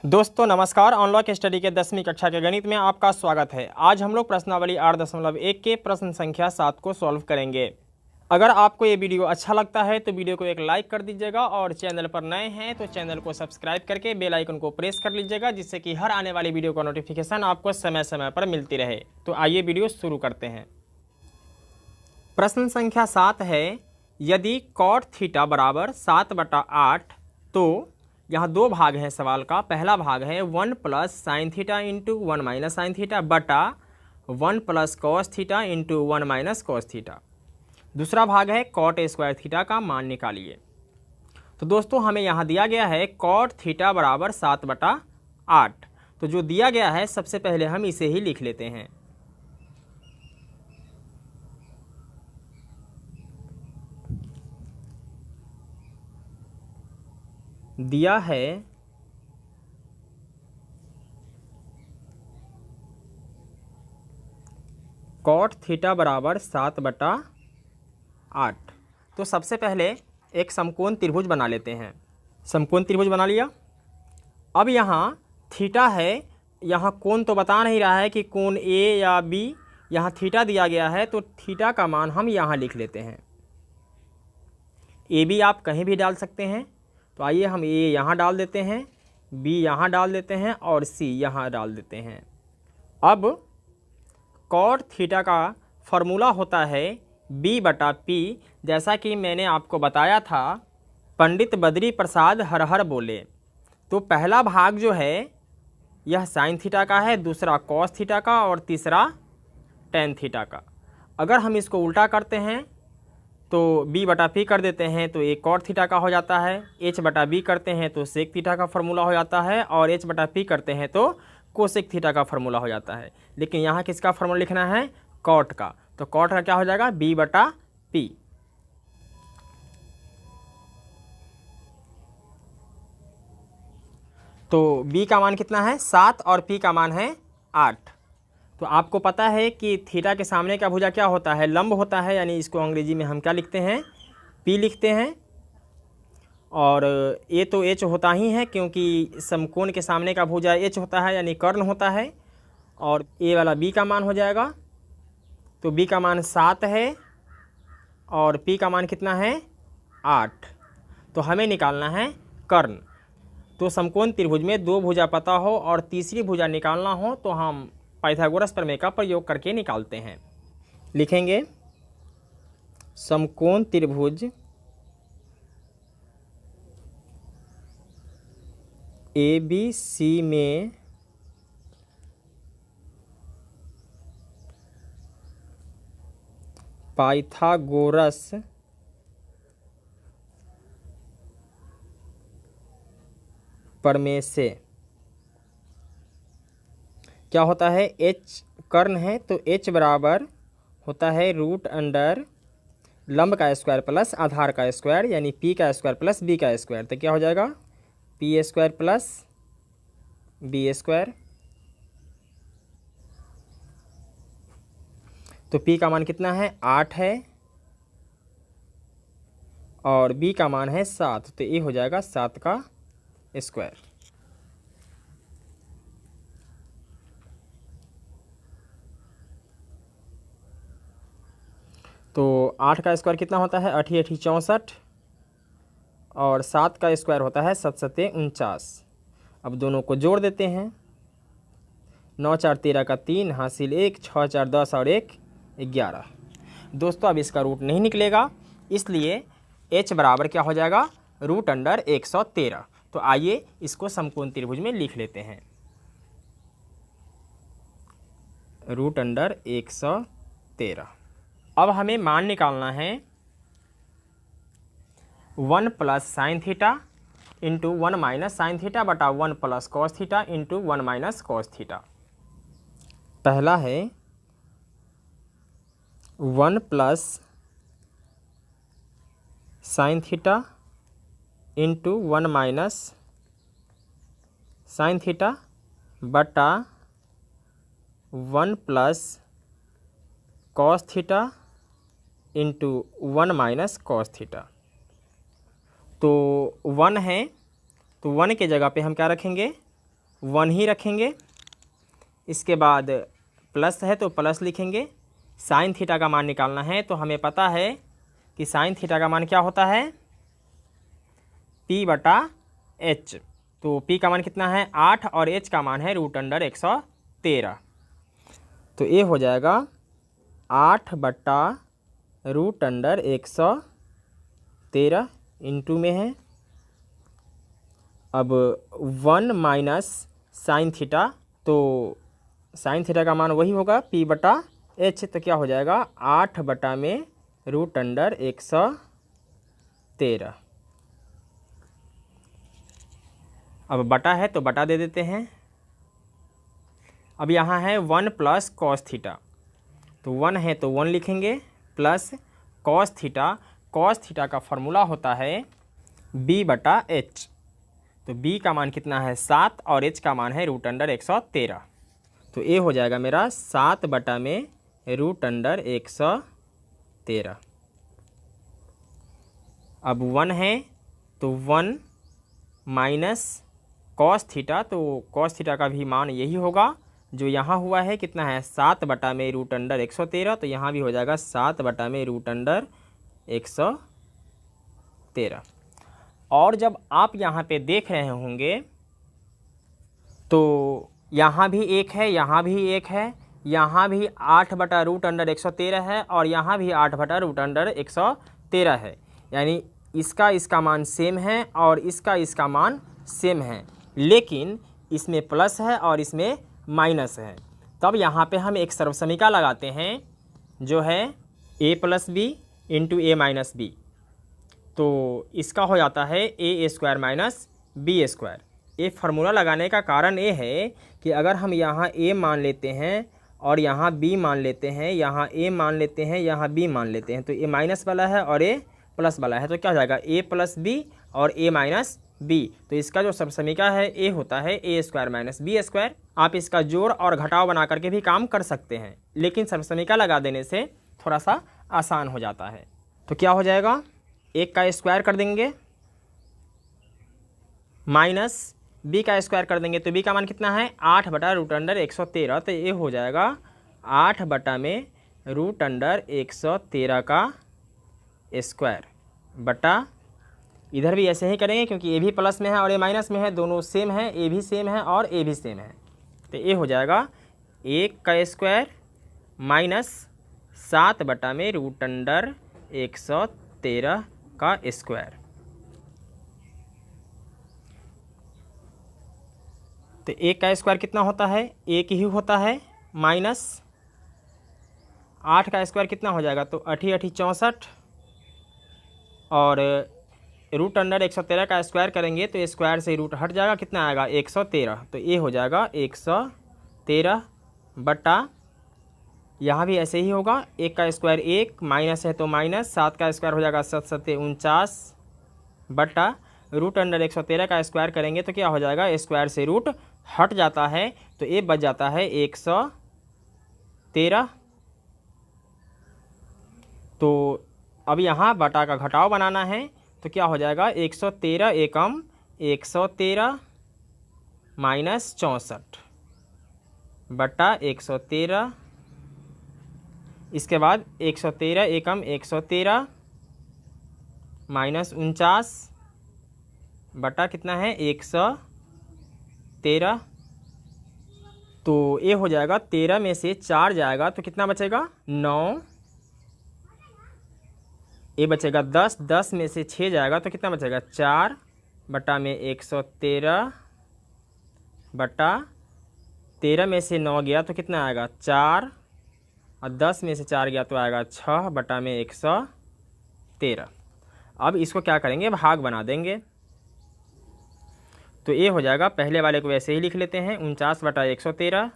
दोस्तों नमस्कार। Unlock study के 10वीं कक्षा के गणित में आपका स्वागत है। आज हम लोग प्रश्नावली 8.1 के प्रश्न संख्या 7 को सॉल्व करेंगे। अगर आपको ये वीडियो अच्छा लगता है तो वीडियो को एक लाइक कर दीजिएगा और चैनल पर नए हैं तो चैनल को सब्सक्राइब करके बेल आइकन को प्रेस कर लीजिएगा, जिससे कि हर आने वाली वीडियो का नोटिफिकेशन आपको समय समय पर मिलती रहे। तो आइए वीडियो शुरू करते हैं। प्रश्न संख्या 7 है, यदि कॉट थीटा बराबर 7/8 तो यहाँ दो भाग हैं सवाल का। पहला भाग है 1 plus sine theta into 1 minus sine theta बटा 1 plus cos theta into 1 minus cos theta. दूसरा भाग है कॉट स्क्वायर थीटा का मान निकालिए। तो दोस्तों हमें यहाँ दिया गया है कॉट थीटा बराबर 7/8। तो जो दिया गया है सबसे पहले हम इसे ही लिख लेते हैं। दिया है कॉट थीटा बराबर 7/8। तो सबसे पहले एक समकोण त्रिभुज बना लेते हैं। समकोण त्रिभुज बना लिया। अब यहाँ थीटा है, यहाँ कोण तो बता नहीं रहा है कि कोण ए या बी, यहाँ थीटा दिया गया है तो थीटा का मान हम यहाँ लिख लेते हैं। ए बी आप कहीं भी डाल सकते हैं। तो आइए हम ए यहाँ डाल देते हैं, बी यहाँ डाल देते हैं और सी यहाँ डाल देते हैं। अब कॉट थीटा का फॉर्मूला होता है b/p। जैसा कि मैंने आपको बताया था, पंडित बद्री प्रसाद हर हर बोले। तो पहला भाग जो है यह साइन थीटा का है, दूसरा कॉस थीटा का और तीसरा टेन थीटा का। अगर हम इसको उल्टा करते हैं तो b/p कर देते हैं तो एक कॉट थीटा का हो जाता है। h/b करते हैं तो सेक थीटा का फार्मूला हो जाता है और h/p करते हैं तो कोसेक थीटा का फार्मूला हो जाता है। लेकिन यहाँ किसका फार्मूला लिखना है? कॉट का। तो कॉट का क्या हो जाएगा? b/p। तो b का मान कितना है? 7 और p का मान है 8। तो आपको पता है कि थीटा के सामने का भुजा क्या होता है? लंब होता है, यानी इसको अंग्रेजी में हम क्या लिखते हैं? p लिखते हैं। और ए तो h होता ही है क्योंकि समकोण के सामने का भुजा h होता है, यानी कर्ण होता है। और ए वाला b का मान हो जाएगा। तो b का मान 7 है और p का मान कितना है? 8। तो हमें निकालना है कर्ण। तो समकोण त्रिभुज में दो भुजा पता हो और तीसरी भुजा निकालना हो तो हम पाइथागोरस प्रमेय का प्रयोग करके निकालते हैं। लिखेंगे समकोण त्रिभुज ABC में पाइथागोरस प्रमेय से क्या होता है? h कर्ण है तो h बराबर होता है √अंडर लंब का स्क्वायर प्लस आधार का स्क्वायर, यानी p का स्क्वायर प्लस b का स्क्वायर। तो क्या हो जाएगा? p² plus b²। तो p का मान कितना है? 8 है और b का मान है 7। तो ये हो जाएगा 7 का स्क्वायर। तो 8 का स्क्वायर कितना होता है? 8 × 8 = 64 और 7 का स्क्वायर होता है 7 × 7 = 49। अब दोनों को जोड़ देते हैं। 9 × 4 = 13 का 3 हासिल 1, 6 × 4 = 10 और 1 = 11। दोस्तों अब इसका रूट नहीं निकलेगा, इसलिए h बराबर क्या हो जाएगा? √113। तो आइए इसको समकोण त्रिभुज में लिख लेते हैं। √113। अब हमें मान निकालना है 1 plus sine theta into 1 minus sine theta बटा 1 plus cos theta into 1 minus cos theta. पहला है 1 plus sine theta into 1 minus sine theta बटा 1 plus cos theta into 1 minus cos theta. तो 1 है तो 1 के जगह पे हम क्या रखेंगे? 1 ही रखेंगे। इसके बाद प्लस है तो प्लस लिखेंगे। साइन थीटा का मान निकालना है तो हमें पता है कि साइन थीटा का मान क्या होता है, P/H। तो P का मान कितना है 8 और H का मान है √113। तो ये हो जाएगा 8/√113 इंटू में है। अब 1 माइनस साइन थीटा, तो साइन थीटा का मान वही होगा P/H। तो क्या हो जाएगा 8/√113। अब बटा है तो बटा दे देते हैं। अब यहाँ है 1 प्लस कॉस थीटा, तो 1 है तो 1 लिखेंगे plus cos theta. Cos theta का फॉर्मूला होता है B/H। तो B का मान कितना है 7 और H का मान है √113। तो ये हो जाएगा मेरा 7/√113। अब 1 है तो 1 माइनस कॉस थीटा, तो कॉस थीटा का भी मान यही होगा जो यहाँ हुआ है, कितना है 7/√113। तो यहाँ भी हो जाएगा 7/√113। और जब आप यहाँ पे देख रहे होंगे तो यहाँ भी 1 है, यहाँ भी 1 है, यहाँ भी 8/√113 है और यहाँ भी 8/√113 है। यानी इसका मान सेम है और इसका मान सेम है, लेकिन इसमें प्लस है और इसमें माइनस है। तब यहाँ पे हम एक सर्वसमीका लगाते हैं जो है a+b इंटू a-b। तो इसका हो जाता है a² - b²। ये फार्मूला लगाने का कारण ये है कि अगर हम यहाँ a मान लेते हैं और यहाँ b मान लेते हैं, यहाँ a मान लेते हैं, यहाँ b मान लेते हैं, तो a माइनस वाला है और a प्लस वाला है, तो क्या हो जाएगा a+b और a-b। तो इसका जो सर्वसमीका है a होता है a² - b²। आप इसका जोड़ और घटाव बना करके भी काम कर सकते हैं, लेकिन सर्वसमीका लगा देने से थोड़ा सा आसान हो जाता है। तो क्या हो जाएगा 1 का स्क्वायर कर देंगे माइनस b का स्क्वायर कर देंगे, तो b का मान कितना है 8/√113। तो ये हो जाएगा 8/√113 का स्क्वायर बटा, इधर भी ऐसे ही करेंगे क्योंकि ए भी प्लस में है और ए माइनस में है, दोनों सेम है, ए भी सेम है और ए भी सेम है। तो ये हो जाएगा 1 का स्क्वायर माइनस 7/√113 का स्क्वायर। तो 1 का स्क्वायर कितना होता है 1 ही होता है, माइनस 8 का स्क्वायर कितना हो जाएगा, तो 8 × 8 = 64 और √113 का स्क्वायर करेंगे तो स्क्वायर से रूट हट जाएगा, कितना आएगा 113। तो ये हो जाएगा 113 बटा, यहाँ भी ऐसे ही होगा 1 का स्क्वायर 1, माइनस है तो माइनस, 7 का स्क्वायर हो जाएगा 7 × 7 = 49 बटा √113 का स्क्वायर करेंगे तो क्या हो जाएगा स्क्वायर से रूट हट जाता है, तो ये बच जाता है 113। तो अब यहाँ बटा का घटाव बनाना है, तो क्या हो जाएगा 113 एकम 113 माइनस 64 बटा 113। इसके बाद 113 एकम 113 माइनस 49 बटा कितना है 113। तो ये हो जाएगा 13 में से 4 जाएगा तो कितना बचेगा 9, ये बचेगा 10, 10 में से 6 जाएगा तो कितना बचेगा 4 बटा में 113 बटा 13 में से 9 गया तो कितना आएगा 4 और 10 में से 4 गया तो आएगा 6 बटा में 113। अब इसको क्या करेंगे भाग बना देंगे, तो ये हो जाएगा, पहले वाले को वैसे ही लिख लेते हैं 49 बटा 113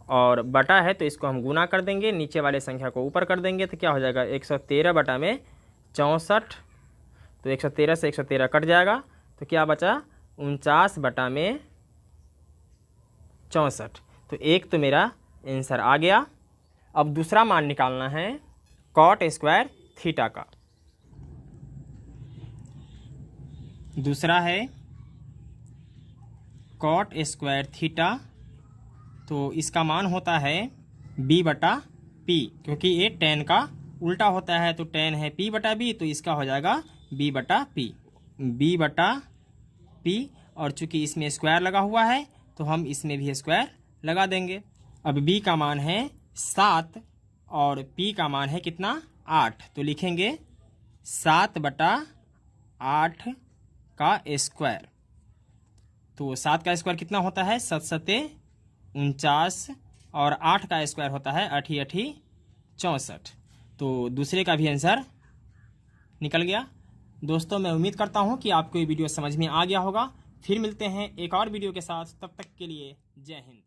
और बटा है तो इसको हम गुना कर देंगे, नीचे वाले संख्या को ऊपर कर देंगे तो क्या हो जाएगा 113 बटा में 64। तो 113 से 113 कट जाएगा तो क्या बचा 49 बटा में 64। तो एक तो मेरा आंसर आ गया। अब दूसरा मान निकालना है कॉट स्क्वायर थीटा का। दूसरा है कॉट स्क्वायर थीटा, तो इसका मान होता है b बटा p, क्योंकि ये tan का उल्टा होता है, तो tan है p बटा b, तो इसका हो जाएगा b बटा p, b बटा p। और चूंकि इसमें स्क्वायर लगा हुआ है तो हम इसमें भी स्क्वायर लगा देंगे। अब b का मान है 7 और p का मान है कितना 8, तो लिखेंगे 7 बटा 8 का स्क्वायर। तो 7 का स्क्वायर कितना होता है 7 सते 49 और 8 का स्क्वायर होता है 8 8 64। तो दूसरे का भी आंसर निकल गया। दोस्तों मैं उम्मीद करता हूँ कि आपको ये वीडियो समझ में आ गया होगा। फिर मिलते हैं एक और वीडियो के साथ, तब तक के लिए जय हिंद।